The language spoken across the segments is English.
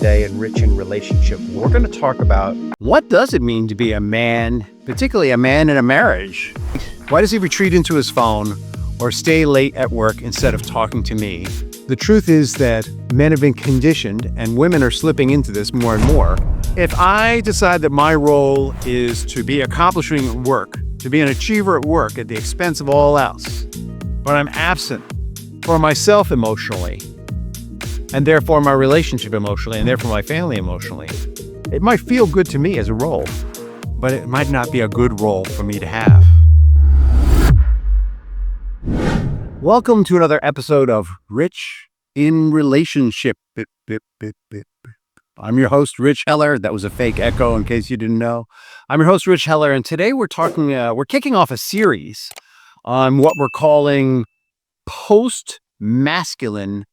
today in Rich in Relationship. We're going to talk about what does it mean to be a man, particularly a man in a marriage? Why does he retreat into his phone or stay late at work instead of talking to me? The truth is that men have been conditioned, and women are slipping into this more and more. If I decide that my role is to be accomplishing work, to be an achiever at work at the expense of all else, but I'm absent for myself emotionally, and therefore my relationship emotionally, and therefore my family emotionally, it might feel good to me as a role, but it might not be a good role for me to have. Welcome to another episode of Rich in Relationship. I'm your host, Rich Heller. That was a fake echo in case you didn't know. I'm your host, Rich Heller, and today we're kicking off a series on what we're calling post-masculine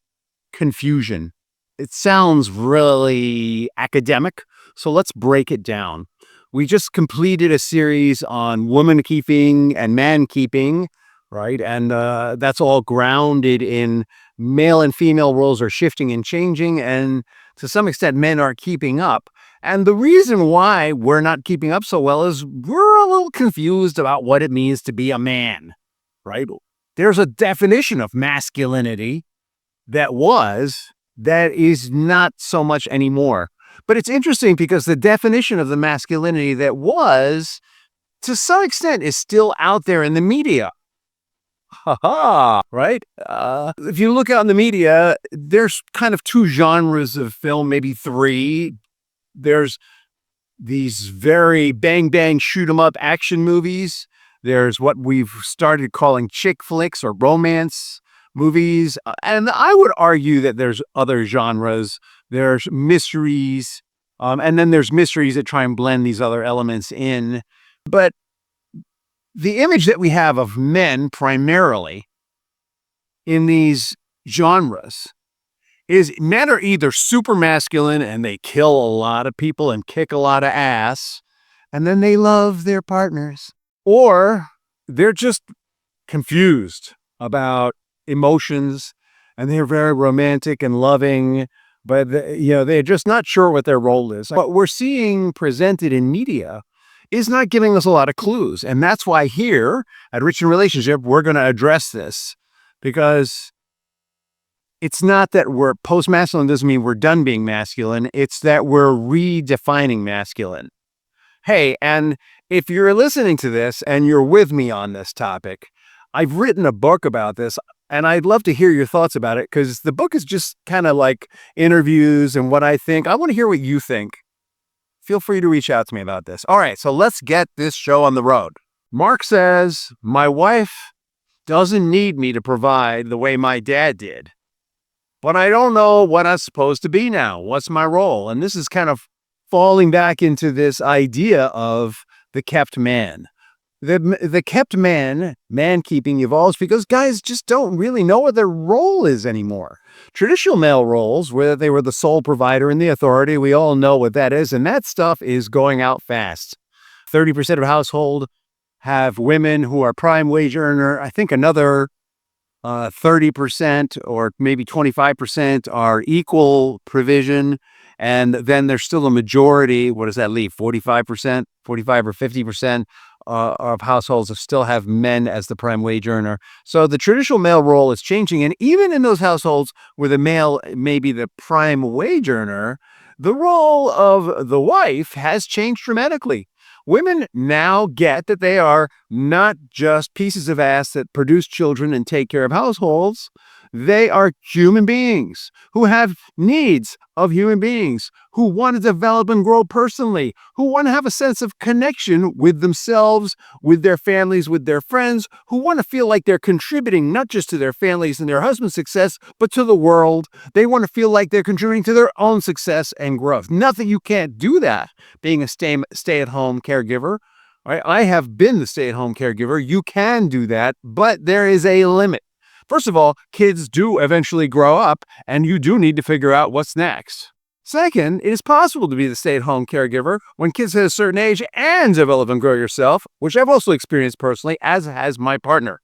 confusion. It sounds really academic, so let's break it down. We just completed a series on woman keeping and man keeping, right? And that's all grounded in male and female roles are shifting and changing, and to some extent, men aren't keeping up. And the reason why we're not keeping up so well is we're a little confused about what it means to be a man, right? There's a definition of masculinity that is not so much anymore. But it's interesting because the definition of the masculinity that was, to some extent, is still out there in the media. Right? If you look out in the media, there's kind of two genres of film, maybe three. There's these very bang, bang, shoot 'em up action movies. There's what we've started calling chick flicks or romance movies. And I would argue that there's other genres. There's mysteries. And then there's mysteries that try and blend these other elements in. But the image that we have of men primarily in these genres is men are either super masculine and they kill a lot of people and kick a lot of ass, and then they love their partners, or they're just confused about emotions and they're very romantic and loving, but they're just not sure what their role is. What we're seeing presented in media is not giving us a lot of clues. And that's why here at Rich in Relationship, we're going to address this, because it's not that we're post-masculine doesn't mean we're done being masculine. It's that we're redefining masculine. Hey, and if you're listening to this and you're with me on this topic, I've written a book about this, and I'd love to hear your thoughts about it, because the book is just kind of like interviews and what I think. I want to hear what you think. Feel free to reach out to me about this. All right, so let's get this show on the road. Mark says, my wife doesn't need me to provide the way my dad did, but I don't know what I'm supposed to be now. What's my role? And this is kind of falling back into this idea of the kept man. The kept man keeping evolves because guys just don't really know what their role is anymore. Traditional male roles, where they were the sole provider and the authority, we all know what that is, and that stuff is going out fast. 30% of households have women who are prime wage earner. I think another 30% or maybe 25% are equal provision. And then there's still a majority. What does that leave? 45%, 45 or 50% of households still have men as the prime wage earner. So the traditional male role is changing. And even in those households where the male may be the prime wage earner, the role of the wife has changed dramatically. Women now get that they are not just pieces of ass that produce children and take care of households. They are human beings who have needs of human beings, who want to develop and grow personally, who want to have a sense of connection with themselves, with their families, with their friends, who want to feel like they're contributing not just to their families and their husband's success, but to the world. They want to feel like they're contributing to their own success and growth. Nothing you can't do that being a stay-at-home caregiver. Right? I have been the stay-at-home caregiver. You can do that, but there is a limit. First of all, kids do eventually grow up, and you do need to figure out what's next. Second, it is possible to be the stay-at-home caregiver when kids hit a certain age and develop and grow yourself, which I've also experienced personally, as has my partner.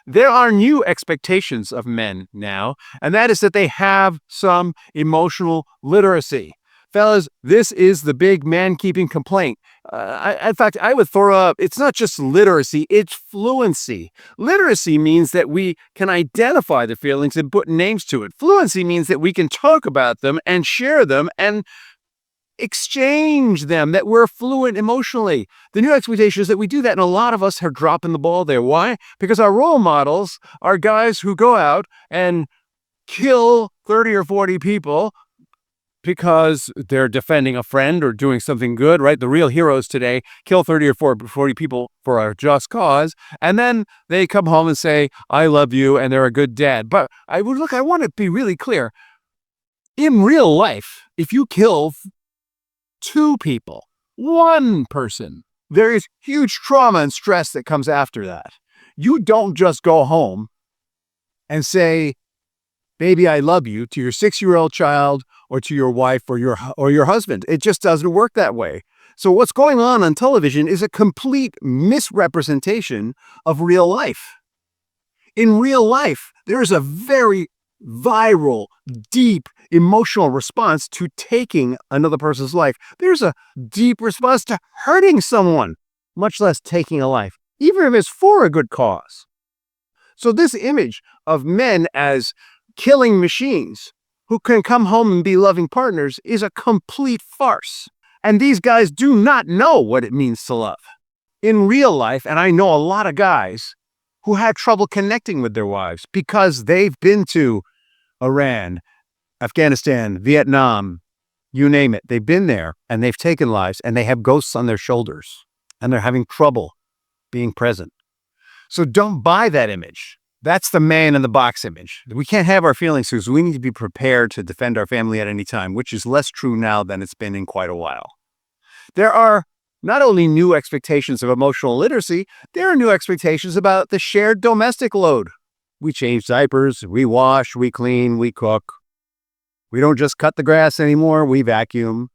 There are new expectations of men now, and that is that they have some emotional literacy. Fellas, this is the big man-keeping complaint. In fact, I would throw up, it's not just literacy, it's fluency. Literacy means that we can identify the feelings and put names to it. Fluency means that we can talk about them and share them and exchange them, that we're fluent emotionally. The new expectation is that we do that, and a lot of us are dropping the ball there. Why? Because our role models are guys who go out and kill 30 or 40 people because they're defending a friend or doing something good, right? The real heroes today kill 30 or 40 people for a just cause, and then they come home and say, I love you, and they're a good dad. But I want to be really clear. In real life, if you kill 2 people, 1 person, there is huge trauma and stress that comes after that. You don't just go home and say, baby, I love you, to your 6-year-old child or to your wife or your husband. It just doesn't work that way. So what's going on television is a complete misrepresentation of real life. In real life, there is a very viral, deep emotional response to taking another person's life. There's a deep response to hurting someone, much less taking a life, even if it's for a good cause. So this image of men as killing machines who can come home and be loving partners is a complete farce. And these guys do not know what it means to love. In real life, and I know a lot of guys who had trouble connecting with their wives because they've been to Iran, Afghanistan, Vietnam, you name it. They've been there and they've taken lives and they have ghosts on their shoulders and they're having trouble being present. So don't buy that image. That's the man in the box image. We can't have our feelings because we need to be prepared to defend our family at any time, which is less true now than it's been in quite a while. There are not only new expectations of emotional literacy, there are new expectations about the shared domestic load. We change diapers, we wash, we clean, we cook. We don't just cut the grass anymore, we vacuum.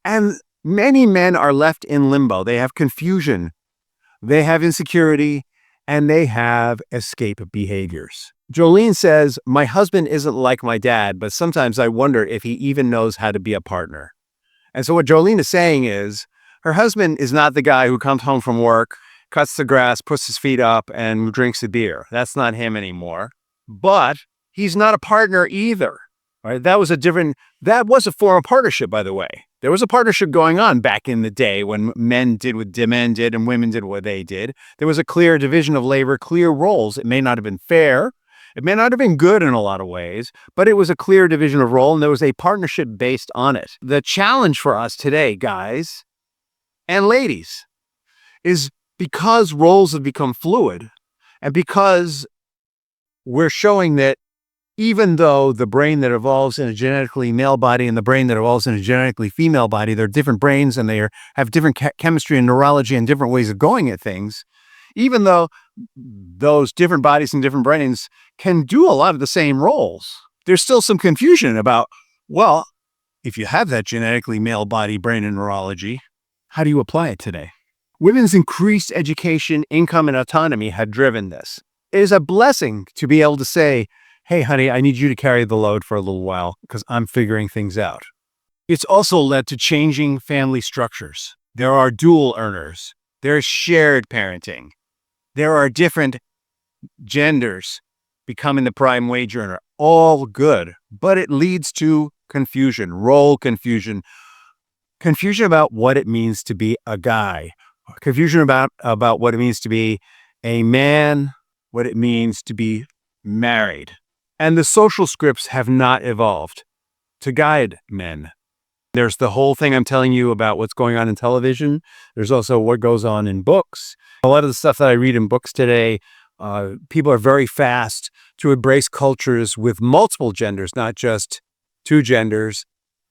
And many men are left in limbo. They have confusion, they have insecurity, and they have escape behaviors. Jolene says, my husband isn't like my dad, but sometimes I wonder if he even knows how to be a partner. And so what Jolene is saying is, her husband is not the guy who comes home from work, cuts the grass, puts his feet up, and drinks a beer. That's not him anymore. But he's not a partner either. Right? That was a form of partnership, by the way. There was a partnership going on back in the day when men did what men did and women did what they did. There was a clear division of labor, clear roles. It may not have been fair. It may not have been good in a lot of ways, but it was a clear division of role, and there was a partnership based on it. The challenge for us today, guys and ladies, is because roles have become fluid, and because we're showing that even though the brain that evolves in a genetically male body and the brain that evolves in a genetically female body, they're different brains and they have different chemistry and neurology and different ways of going at things, even though those different bodies and different brains can do a lot of the same roles, there's still some confusion about, well, if you have that genetically male body, brain, and neurology, how do you apply it today? Women's increased education, income, and autonomy had driven this. It is a blessing to be able to say, hey, honey, I need you to carry the load for a little while because I'm figuring things out. It's also led to changing family structures. There are dual earners. There's shared parenting. There are different genders becoming the prime wage earner. All good, but it leads to confusion, role confusion about what it means to be a guy, confusion about what it means to be a man, what it means to be married. And the social scripts have not evolved to guide men. There's the whole thing I'm telling you about what's going on in television. There's also what goes on in books. A lot of the stuff that I read in books today, people are very fast to embrace cultures with multiple genders, not just 2 genders.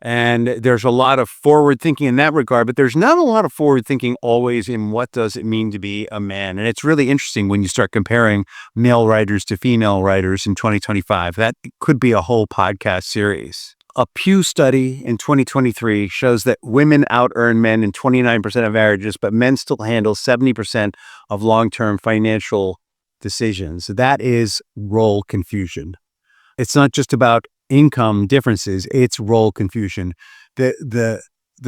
And there's a lot of forward thinking in that regard, but there's not a lot of forward thinking always in what does it mean to be a man. And it's really interesting when you start comparing male writers to female writers in 2025. That could be a whole podcast series. A Pew study in 2023 shows that women out-earn men in 29% of marriages, but men still handle 70% of long-term financial decisions. That is role confusion. It's not just about income differences, it's role confusion. The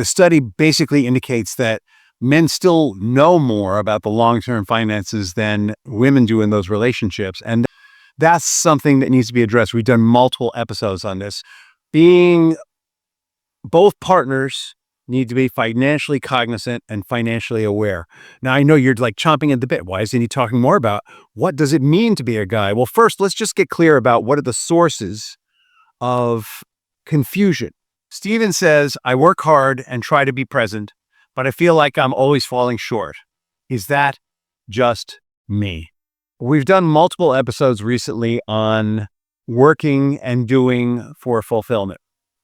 study basically indicates that men still know more about the long-term finances than women do in those relationships. And that's something that needs to be addressed. We've done multiple episodes on this. Both partners need to be financially cognizant and financially aware. Now, I know you're like chomping at the bit. Why isn't he talking more about what does it mean to be a guy? Well, first, let's just get clear about what are the sources of confusion. Steven says, I work hard and try to be present, but I feel like I'm always falling short. Is that just me? We've done multiple episodes recently on working and doing for fulfillment.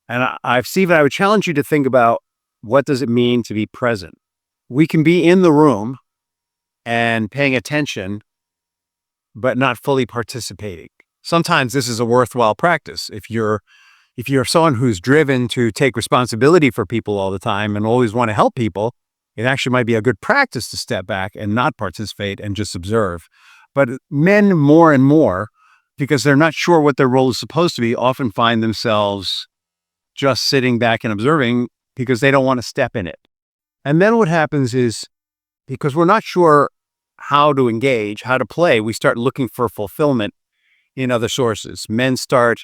And Steven, I would challenge you to think about what does it mean to be present? We can be in the room and paying attention, but not fully participating. Sometimes this is a worthwhile practice. If you're someone who's driven to take responsibility for people all the time and always want to help people, it actually might be a good practice to step back and not participate and just observe. But men more and more, because they're not sure what their role is supposed to be, often find themselves just sitting back and observing because they don't want to step in it. And then what happens is, because we're not sure how to engage, how to play, we start looking for fulfillment in other sources. Men start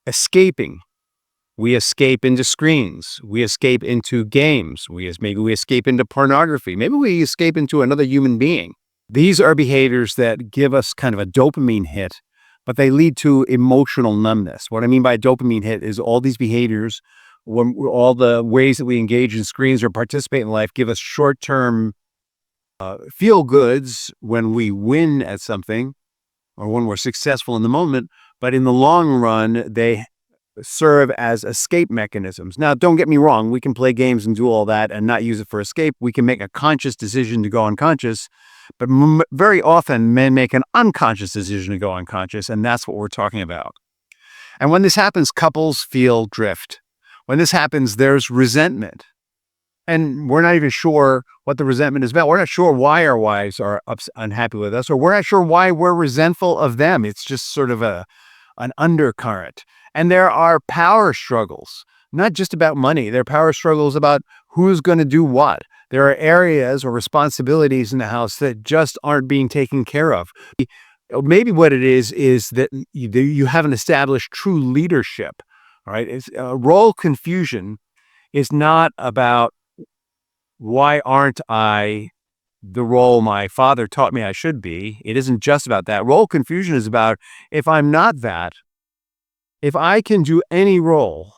escaping. We escape into screens. We escape into games. Maybe we escape into pornography. Maybe we escape into another human being. These are behaviors that give us kind of a dopamine hit, but they lead to emotional numbness. What I mean by dopamine hit is all these behaviors, all the ways that we engage in screens or participate in life give us short-term feel goods when we win at something or when we're successful in the moment, but in the long run, they serve as escape mechanisms. Now, don't get me wrong, we can play games and do all that and not use it for escape. We can make a conscious decision to go unconscious, but very often men make an unconscious decision to go unconscious, and that's what we're talking about. And when this happens, couples feel drift. When this happens, there's resentment. And we're not even sure what the resentment is about. We're not sure why our wives are unhappy with us, or we're not sure why we're resentful of them. It's just sort of an undercurrent. And there are power struggles, not just about money. There are power struggles about who's going to do what. There are areas or responsibilities in the house that just aren't being taken care of. Maybe what it is that you haven't established true leadership, right? Role confusion is not about why aren't I the role my father taught me I should be. It isn't just about that. Role confusion is about if I'm not that, if I can do any role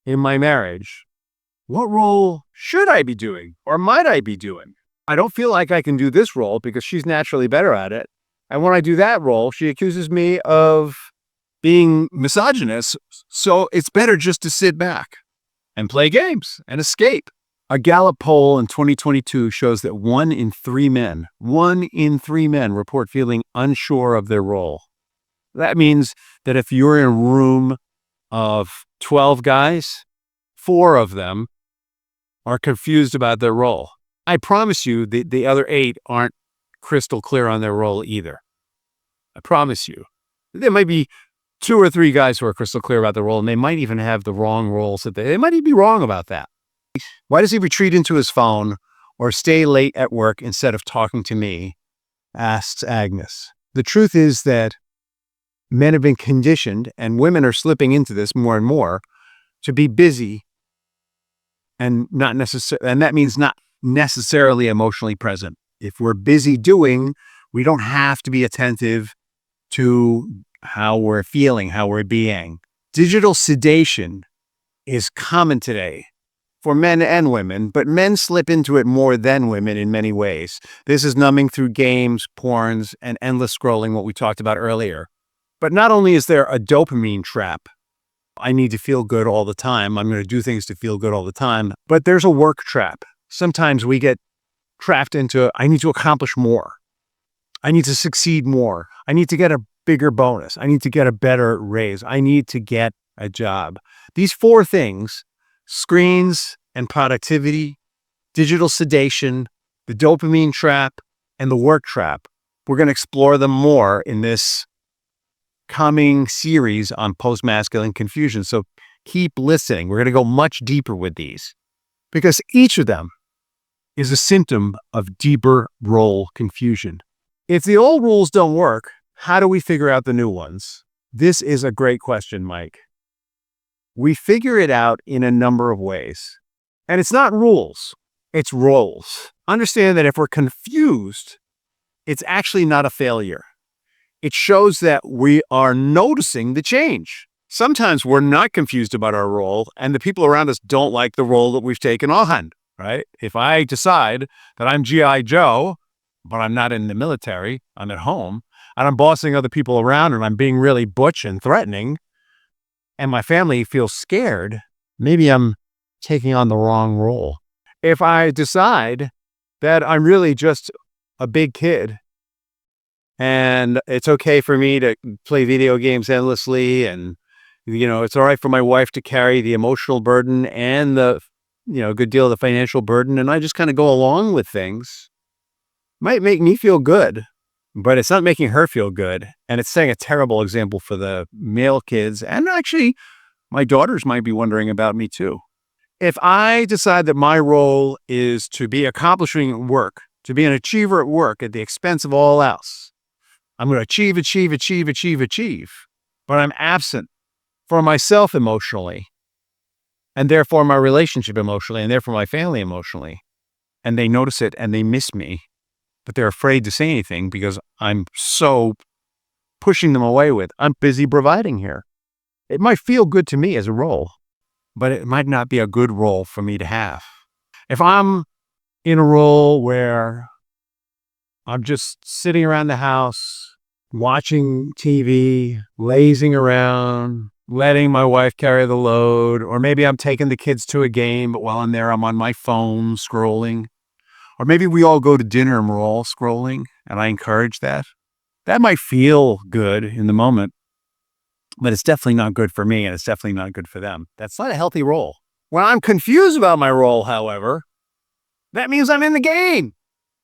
in my marriage, what role should I be doing or might I be doing? I don't feel like I can do this role because she's naturally better at it. And when I do that role, she accuses me of being misogynist. So it's better just to sit back and play games and escape. A Gallup poll in 2022 shows that 1 in 3 men report feeling unsure of their role. That means that if you're in a room of 12 guys, 4 of them are confused about their role. I promise you the other 8 aren't crystal clear on their role either. I promise you. There might be 2 or 3 guys who are crystal clear about their role, and they might even have the wrong roles. They might even be wrong about that. Why does he retreat into his phone or stay late at work instead of talking to me? Asks Agnes. The truth is that men have been conditioned, and women are slipping into this more and more, to be busy and that means not necessarily emotionally present. If we're busy doing, we don't have to be attentive to how we're feeling, how we're being. Digital sedation is common today for men and women, but men slip into it more than women in many ways. This is numbing through games, porns, and endless scrolling, what we talked about earlier. But not only is there a dopamine trap, I need to feel good all the time, I'm going to do things to feel good all the time, but there's a work trap. Sometimes we get trapped into, I need to accomplish more. I need to succeed more. I need to get a bigger bonus. I need to get a better raise. I need to get a job. These 4 things, screens and productivity, digital sedation, the dopamine trap, and the work trap, We're going to explore them more in this coming series on post-masculine confusion. So keep listening. We're going to go much deeper with these because each of them is a symptom of deeper role confusion. If the old rules don't work, how do we figure out the new ones? This is a great question, Mike. We figure it out in a number of ways. And it's not rules, it's roles. Understand that if we're confused, it's actually not a failure. It shows that we are noticing the change. Sometimes we're not confused about our role, and the people around us don't like the role that we've taken on, right? If I decide that I'm G.I. Joe, but I'm not in the military, I'm at home, and I'm bossing other people around, and I'm being really butch and threatening, and my family feels scared, maybe I'm taking on the wrong role. If I decide that I'm really just a big kid and it's okay for me to play video games endlessly and, it's all right for my wife to carry the emotional burden and the, a good deal of the financial burden, and I just kind of go along with things, might make me feel good, but it's not making her feel good. And it's setting a terrible example for the male kids. And actually, my daughters might be wondering about me too. If I decide that my role is to be accomplishing work, to be an achiever at work at the expense of all else, I'm going to achieve, but I'm absent for myself emotionally, and therefore my relationship emotionally, and therefore my family emotionally. And they notice it and they miss me, but they're afraid to say anything because I'm so pushing them away with, I'm busy providing here. It might feel good to me as a role, but it might not be a good role for me to have. If I'm in a role where I'm just sitting around the house, watching TV, lazing around, letting my wife carry the load, or maybe I'm taking the kids to a game, but while I'm there, I'm on my phone scrolling. Or maybe we all go to dinner and we're all scrolling, and I encourage that. That might feel good in the moment, but it's definitely not good for me, and it's definitely not good for them. That's not a healthy role. When I'm confused about my role, however, that means I'm in the game.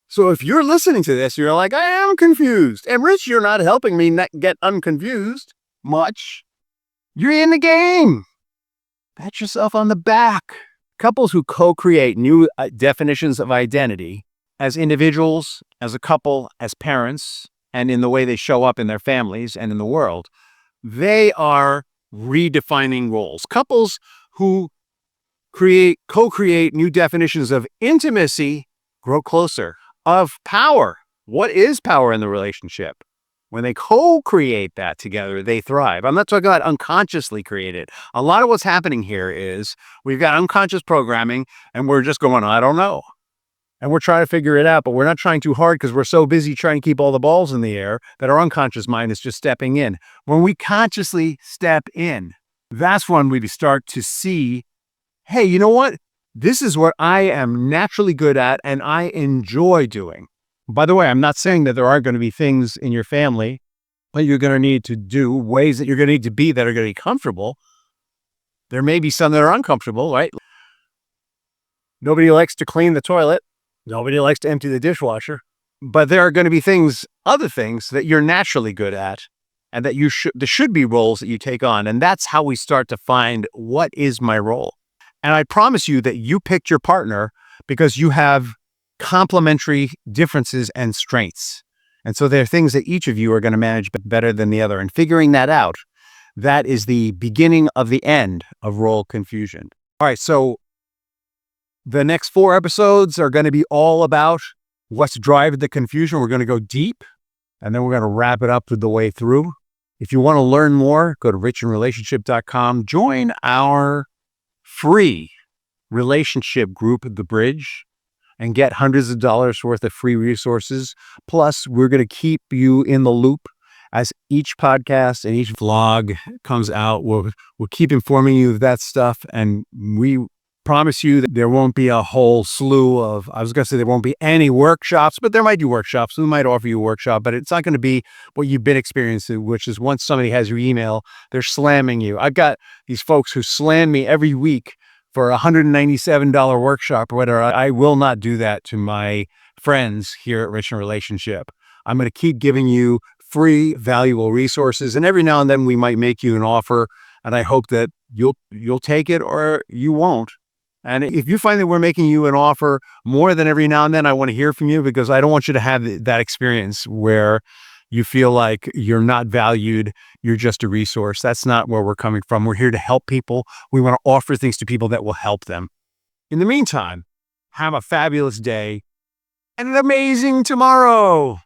So if you're listening to this, you're like, I am confused. And Rich, you're not helping me not get unconfused much. You're in the game. Pat yourself on the back. Couples who co-create new definitions of identity as individuals, as a couple, as parents, and in the way they show up in their families and in the world, they are redefining roles. Couples who co-create new definitions of intimacy grow closer. Of power. What is power in the relationship? When they co-create that together, they thrive. I'm not talking about unconsciously created. A lot of what's happening here is we've got unconscious programming and we're just going, I don't know. And we're trying to figure it out, but we're not trying too hard because we're so busy trying to keep all the balls in the air that our unconscious mind is just stepping in. When we consciously step in, that's when we start to see, hey, you know what? This is what I am naturally good at and I enjoy doing. By the way, I'm not saying that there aren't going to be things in your family that you're going to need to do, ways that you're going to need to be that are going to be comfortable. There may be some that are uncomfortable, right? Nobody likes to clean the toilet. Nobody likes to empty the dishwasher. But there are going to be other things that you're naturally good at and that there should be roles that you take on. And that's how we start to find what is my role. And I promise you that you picked your partner because you have complementary differences and strengths. And so there are things that each of you are going to manage better than the other. And figuring that out, that is the beginning of the end of role confusion. All right, so the next 4 episodes are going to be all about what's driving the confusion. We're going to go deep, and then we're going to wrap it up the way through. If you want to learn more, go to richinrelationship.com. Join our free relationship group, The Bridge, and get hundreds of dollars worth of free resources. Plus, we're going to keep you in the loop as each podcast and each vlog comes out. We'll keep informing you of that stuff, and we promise you that there won't be a whole slew of, I was going to say there won't be any workshops, but there might be workshops. We might offer you a workshop, but it's not going to be what you've been experiencing, which is once somebody has your email, they're slamming you. I've got these folks who slam me every week for a $197 workshop or whatever. I will not do that to my friends here at Rich in Relationship. I'm going to keep giving you free, valuable resources. And every now and then we might make you an offer. And I hope that you'll take it or you won't. And if you find that we're making you an offer more than every now and then, I want to hear from you, because I don't want you to have that experience where you feel like you're not valued, you're just a resource. That's not where we're coming from. We're here to help people. We want to offer things to people that will help them. In the meantime, have a fabulous day and an amazing tomorrow.